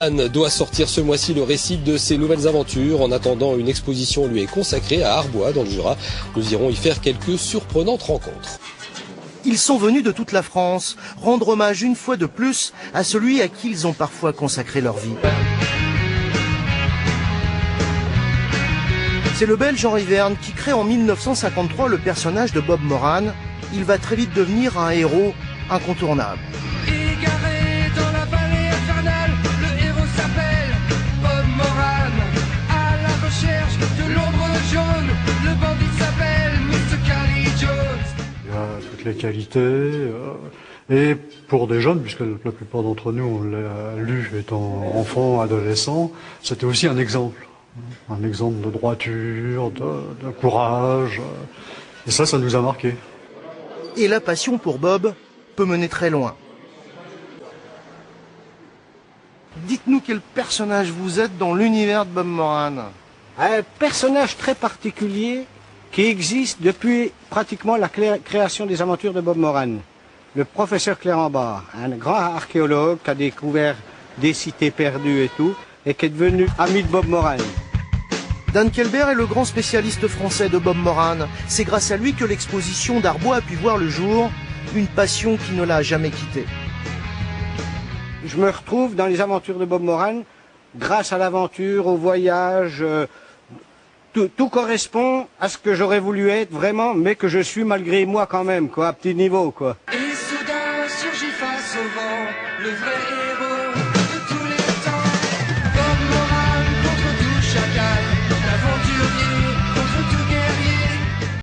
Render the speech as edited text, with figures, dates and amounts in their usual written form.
Anne doit sortir ce mois-ci le récit de ses nouvelles aventures. En attendant, une exposition lui est consacrée à Arbois, dans le Jura. Nous irons y faire quelques surprenantes rencontres. Ils sont venus de toute la France, rendre hommage une fois de plus à celui à qui ils ont parfois consacré leur vie. C'est le Belge Henri Verne qui crée en 1953 le personnage de Bob Moran. Il va très vite devenir un héros incontournable. Égaré dans la vallée infernale, le héros s'appelle Bob Moran. À la recherche de l'ombre jaune, le bandit s'appelle Mr. Cali Jones. Il a toutes les qualités, et pour des jeunes, puisque la plupart d'entre nous on l'a lu étant enfant, adolescent, c'était aussi un exemple de droiture, de courage, et ça nous a marqué. Et la passion pour Bob peut mener très loin. Dites-nous quel personnage vous êtes dans l'univers de Bob Moran. Un personnage très particulier qui existe depuis pratiquement la création des aventures de Bob Moran. Le professeur Clérambault, un grand archéologue qui a découvert des cités perdues et tout, et qui est devenu ami de Bob Moran. Dan Kelber est le grand spécialiste français de Bob Moran. C'est grâce à lui que l'exposition d'Arbois a pu voir le jour, une passion qui ne l'a jamais quitté. Je me retrouve dans les aventures de Bob Moran grâce à l'aventure, au voyage. Tout correspond à ce que j'aurais voulu être vraiment, mais que je suis malgré moi quand même, quoi, à petit niveau, quoi. Et soudain surgit face au vent le vrai